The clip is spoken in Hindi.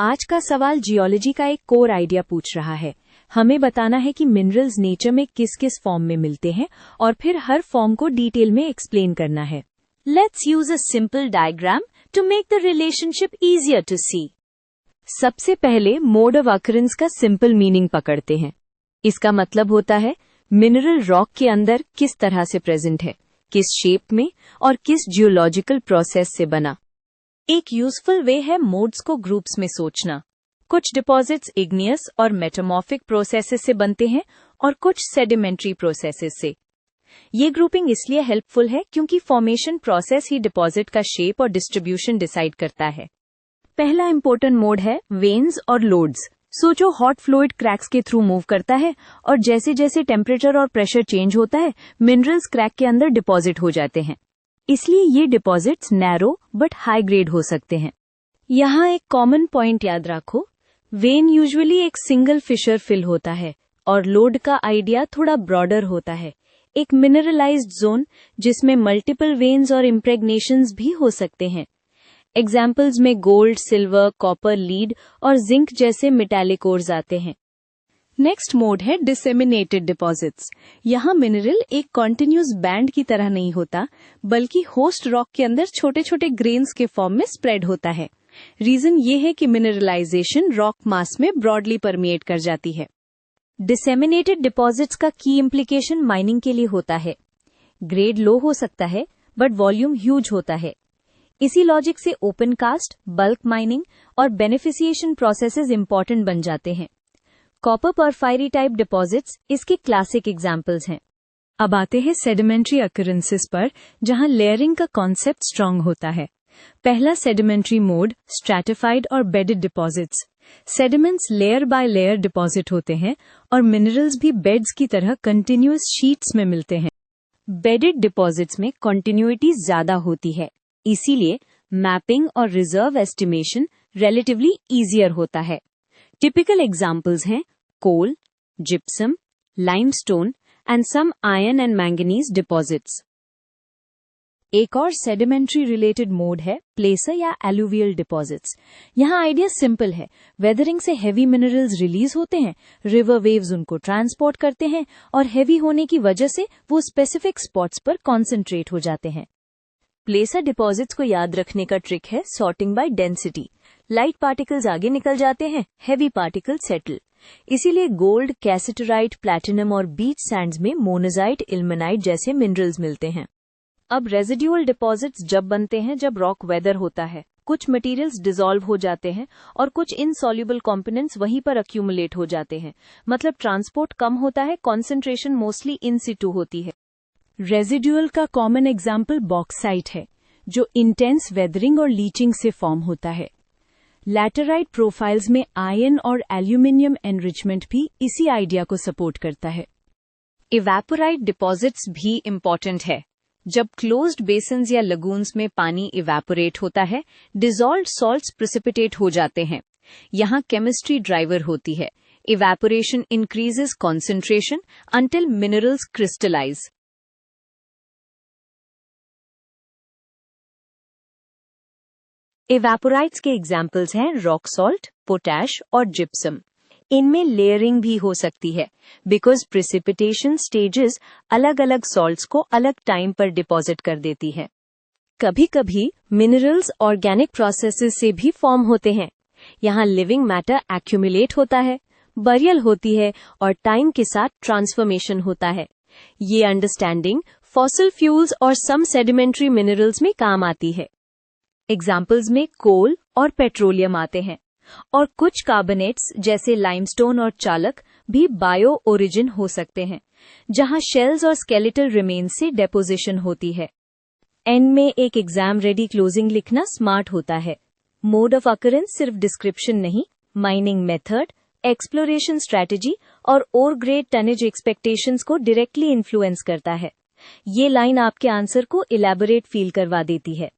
आज का सवाल जियोलॉजी का एक कोर आइडिया पूछ रहा है। हमें बताना है कि मिनरल्स नेचर में किस किस फॉर्म में मिलते हैं और फिर हर फॉर्म को डिटेल में एक्सप्लेन करना है। Let's use a simple diagram to make the relationship easier to see. सबसे पहले मोड ऑफ अकरेंस का सिंपल मीनिंग पकड़ते हैं। इसका मतलब होता है मिनरल रॉक के अंदर किस तरह से प्रेजेंट है, किस शेप में और किस जियोलॉजिकल प्रोसेस से बना। एक यूजफुल वे है मोड्स को ग्रुप्स में सोचना। कुछ डिपॉजिट्स इग्नियस और मेटामॉर्फिक प्रोसेसेस से बनते हैं और कुछ सेडिमेंट्री प्रोसेसेस से। ये ग्रुपिंग इसलिए हेल्पफुल है क्योंकि फॉर्मेशन प्रोसेस ही डिपॉजिट का शेप और डिस्ट्रीब्यूशन डिसाइड करता है। पहला इंपॉर्टेंट मोड है वेन्स और लोड्स। सोचो हॉट फ्लूइड क्रैक्स के थ्रू मूव करता है और जैसे जैसे टेम्परेचर और प्रेशर चेंज होता है मिनरल्स क्रैक के अंदर डिपॉजिट हो जाते हैं। इसलिए ये deposits narrow but high grade हो सकते हैं। यहाँ एक कॉमन पॉइंट याद रखो, वेन यूजुअली एक सिंगल फिशर फिल होता है और लोड का आइडिया थोड़ा ब्रॉडर होता है, एक मिनरलाइज्ड जोन जिसमें मल्टीपल वेन्स और इम्प्रेग्नेशंस भी हो सकते हैं। एग्जाम्पल्स में गोल्ड, सिल्वर, कॉपर, लीड और जिंक जैसे मेटालिक ओर्स आते हैं। नेक्स्ट मोड है डिसेमिनेटेड डिपॉजिट्स। यहाँ मिनरल एक कॉन्टिन्यूस बैंड की तरह नहीं होता, बल्कि होस्ट रॉक के अंदर छोटे छोटे ग्रेन्स के फॉर्म में स्प्रेड होता है। रीजन ये है कि मिनरलाइजेशन रॉक मास में ब्रॉडली परमिएट कर जाती है। डिसेमिनेटेड डिपॉजिट्स का की इम्प्लीकेशन माइनिंग के लिए होता है। ग्रेड लो हो सकता है बट वॉल्यूम ह्यूज होता है। इसी लॉजिक से ओपन कास्ट, बल्क माइनिंग और बेनिफिसिएशन प्रोसेसेस इंपॉर्टेंट बन जाते हैं। कॉपर परफायरी टाइप डिपॉजिट्स इसके क्लासिक एग्जाम्पल्स हैं। अब आते हैं सेडिमेंट्री अकरेंसेस पर, जहां लेयरिंग का कॉन्सेप्ट स्ट्रांग होता है। पहला सेडिमेंट्री मोड स्ट्रैटिफाइड और bedded deposits. Sediments layer by layer deposit होते हैं और मिनरल्स भी बेड्स की तरह कंटिन्यूअस शीट्स में मिलते हैं। बेडेड डिपॉजिट्स में कॉन्टिन्यूइटी ज्यादा होती है, इसीलिए मैपिंग और रिजर्व एस्टिमेशन रिलेटिवली इजियर होता है। टिपिकल एग्जाम्पल्स हैं coal, gypsum, limestone and some iron and manganese deposits. एक और सेडिमेंट्री रिलेटेड मोड है प्लेसर या एलुवियल डिपॉजिट्स। यहाँ आइडिया सिंपल है, वेदरिंग से हेवी मिनरल्स रिलीज होते हैं, रिवर वेव्स उनको ट्रांसपोर्ट करते हैं और हेवी होने की वजह से वो स्पेसिफिक स्पॉट्स पर कॉन्सेंट्रेट हो जाते हैं। प्लेसर डिपॉजिट्स को याद रखने का ट्रिक है sorting by density. Light particles आगे निकल जाते हैं, हेवी पार्टिकल सेटल। इसीलिए गोल्ड, कैसिटराइट, प्लैटिनम और बीच सैंड्स में मोनेजाइट, इल्मेनाइट जैसे मिनरल्स मिलते हैं। अब रेजिडुअल डिपॉजिट्स जब बनते हैं जब रॉक वेदर होता है। कुछ मटेरियल्स डिसॉल्व हो जाते हैं और कुछ इनसॉल्युबल कंपोनेंट्स वहीं पर अक्यूमुलेट हो जाते हैं। मतलब ट्रांसपोर्ट कम होता है, कॉन्सेंट्रेशन मोस्टली इन सिटू होती है। रेजिडुअल का कॉमन एग्जाम्पल बॉक्साइट है, जो इंटेंस वेदरिंग और लीचिंग से फॉर्म होता है। लैटेराइट प्रोफाइल्स में आयरन और एल्यूमिनियम एनरिचमेंट भी इसी आइडिया को सपोर्ट करता है। इवेपोराइट डिपॉजिट्स भी इम्पॉर्टेंट है। जब क्लोज्ड बेसिन्स या लगून्स में पानी इवेपोरेट होता है, डिसॉल्व्ड सॉल्ट्स प्रेसिपिटेट हो जाते हैं। यहाँ केमिस्ट्री ड्राइवर होती है। Evaporation increases concentration until minerals crystallize. Evaporites के एग्जाम्पल्स हैं रॉक सॉल्ट, पोटैश और जिप्सम। इनमें लेयरिंग भी हो सकती है बिकॉज प्रेसिपिटेशन स्टेजेस अलग अलग सॉल्ट्स को अलग टाइम पर डिपॉजिट कर देती है। कभी कभी मिनरल्स ऑर्गेनिक प्रोसेसेस से भी फॉर्म होते हैं। यहाँ लिविंग मैटर एक्यूमुलेट होता है, बरियल होती है और टाइम के साथ ट्रांसफॉर्मेशन होता है। ये अंडरस्टैंडिंग फॉसिल फ्यूल्स और सम सेडिमेंट्री मिनरल्स में काम आती है। एग्जाम्पल्स में कोल और पेट्रोलियम आते हैं और कुछ कार्बोनेट्स जैसे लाइमस्टोन और चालक भी बायो ओरिजिन हो सकते हैं, जहां शेल्स और स्केलेटल रिमेन्स से डेपोजिशन होती है। एंड में एक एग्जाम रेडी क्लोजिंग लिखना स्मार्ट होता है। मोड ऑफ अकरेंस सिर्फ डिस्क्रिप्शन नहीं, माइनिंग मेथड, एक्सप्लोरेशन स्ट्रैटेजी और ओर ग्रेड टनेज एक्सपेक्टेशंस को डायरेक्टली इन्फ्लुएंस करता है। ये लाइन आपके आंसर को इलैबोरेट फील करवा देती है।